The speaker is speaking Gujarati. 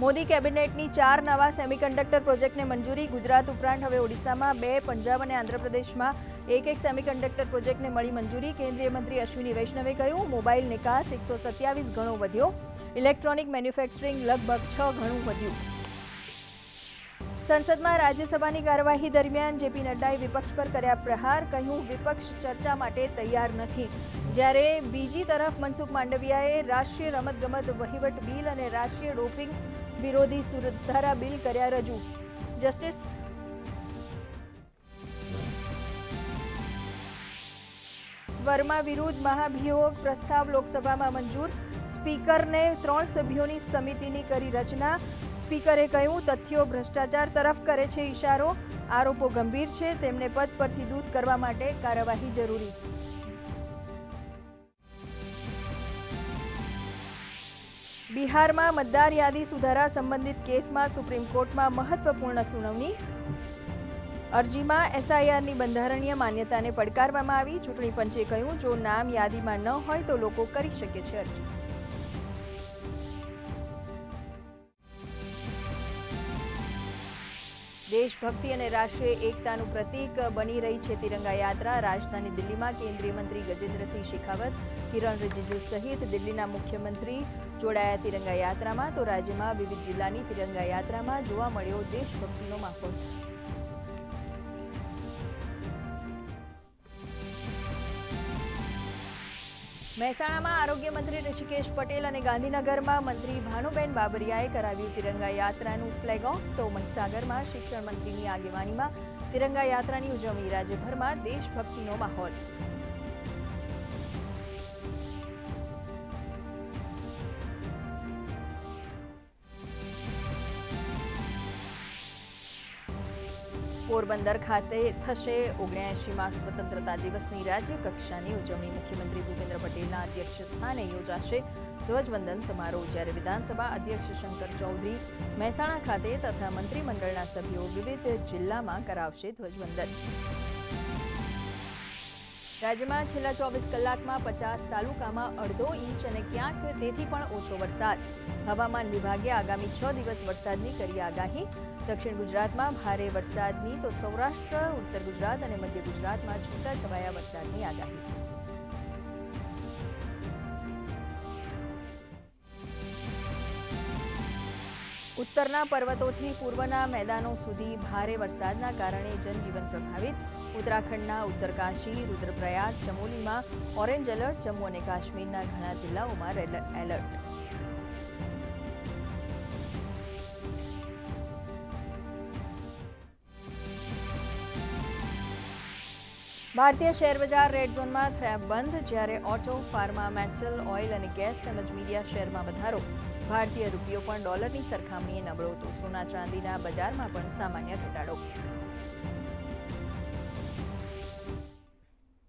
મોદી કેબિનેટની 4 નવા સેમિકન્ડક્ટર પ્રોજેક્ટને મંજૂરી. ગુજરાત ઉપરાંત હવે ઓડિશામાં 2, પંજાબ અને આંધ્રપ્રદેશમાં એક સેમિકન્ડક્ટર પ્રોજેક્ટને મળી મંજૂરી. કેન્દ્રીય મંત્રી અશ્વિની વૈષ્ણવે કહ્યું, મોબાઈલ નિકાસ 127 ગણો વધ્યો. ઇલેક્ટ્રોનિક મેન્યુફેક્ચરિંગ લગભગ 6 ગણું વધ્યું. સંસદમાં રાજ્યસભાની કાર્યવાહી દરમિયાન જેપી નડ્ડાએ વિપક્ષ પર કર્યા પ્રહાર. કહ્યું, વિપક્ષ ચર્ચા માટે તૈયાર નથી. જ્યારે બીજી તરફ મનસુખ માંડવિયાએ રાષ્ટ્રીય રમતગમત વહીવટ બિલ અને રાષ્ટ્રીય ડોપિંગ વિરોધી સુધારા બિલ કર્યા રજૂ. જસ્ટિસ વર્મા વિરુદ્ધ મહાભિયોગ પ્રસ્તાવ લોકસભામાં મંજૂર. સ્પીકરને 3 સભ્યોની સમિતિની કરી રચના. સ્પીકરે કહ્યું, તથ્યો ભ્રષ્ટાચાર તરફ કરે છે ઇશારો. આરોપો ગંભીર છે, તેમને પદ પરથી દૂર કરવા માટે કાર્યવાહી જરૂરી. બિહારમાં મતદાર યાદી સુધારા સંબંધિત કેસમાં સુપ્રીમ કોર્ટમાં મહત્વપૂર્ણ સુનાવણી. અરજીમાં એસઆઈઆરની બંધારણીય માન્યતાને પડકારવામાં આવી. ચૂંટણી પંચે કહ્યું, જો નામ યાદીમાં ન હોય તો લોકો કરી શકે છે અરજી. દેશભક્તિ અને રાષ્ટ્રીય એકતાનું પ્રતીક બની રહી છે તિરંગા યાત્રા. રાજધાની દિલ્હીમાં કેન્દ્રીય મંત્રી ગજેન્દ્રસિંહ શેખાવત, કિરણ રિજિજુ સહિત દિલ્હીના મુખ્યમંત્રી જોડાયા તિરંગા યાત્રામાં. તો રાજ્યમાં વિવિધ જિલ્લાની તિરંગા યાત્રામાં જોવા મળ્યો દેશભક્તિનો માહોલ. મહેસાણામાં આરોગ્ય મંત્રી ઋષિકેશ પટેલ અને ગાંધીનગરમાં મંત્રી ભાનુબેન બાબરિયાએ કરાવ્યું તિરંગા યાત્રાનું ફ્લેગ ઓફ. તો મહીસાગરમાં શિક્ષણ મંત્રીની આગેવાનીમાં તિરંગા યાત્રાની ઉજવણી. રાજ્યભરમાં દેશભક્તિનો માહોલ. પોરબંદર ખાતે થશે 79મા સ્વતંત્રતા દિવસની રાજ્ય કક્ષાની ઉજવણી. મુખ્યમંત્રી ભૂપેન્દ્ર પટેલના અધ્યક્ષ સ્થાને યોજાશે ધ્વજવંદન સમારોહ. જ્યારે વિધાનસભા અધ્યક્ષ શંકર ચૌધરી મહેસાણા ખાતે તથા મંત્રીમંડળના સભ્યો વિવિધ જિલ્લામાં કરાવશે ધ્વજવંદન. રાજ્યમાં છેલ્લા 24 કલાકમાં 50 તાલુકામાં અડધો ઇંચ અને ક્યાંક તેથી પણ ઓછો વરસાદ. હવામાન વિભાગે આગામી 6 દિવસ વરસાદની કરી આગાહી. દક્ષિણ ગુજરાતમાં ભારે વરસાદની તો સૌરાષ્ટ્ર, ઉત્તર ગુજરાત અને મધ્ય ગુજરાતમાં છૂટાછવાયા વરસાદની આગાહી. ઉત્તરના પર્વતોથી પૂર્વના મેદાનો સુધી ભારે વરસાદના કારણે જનજીવન પ્રભાવિત. ઉત્તરાખંડના ઉત્તરકાશી, રુદ્રપ્રયાગ, ચમોલીમાં ઓરેન્જ એલર્ટ. જમ્મુ અને કાશ્મીરના ઘણા જિલ્લાઓમાં રેડ એલર્ટ. ભારતીય શેરબજાર રેડ ઝોનમાં થયા બંધ. જ્યારે ઓટો, ફાર્મા, મેટલ, ઓઇલ અને ગેસ તેમજ મીડિયા શેરમાં વધારો. ભારતીય રૂપિયો પણ ડોલરની સરખામણીએ નબળો હતો. સોના ચાંદીના બજારમાં પણ સામાન્ય ઘટાડો.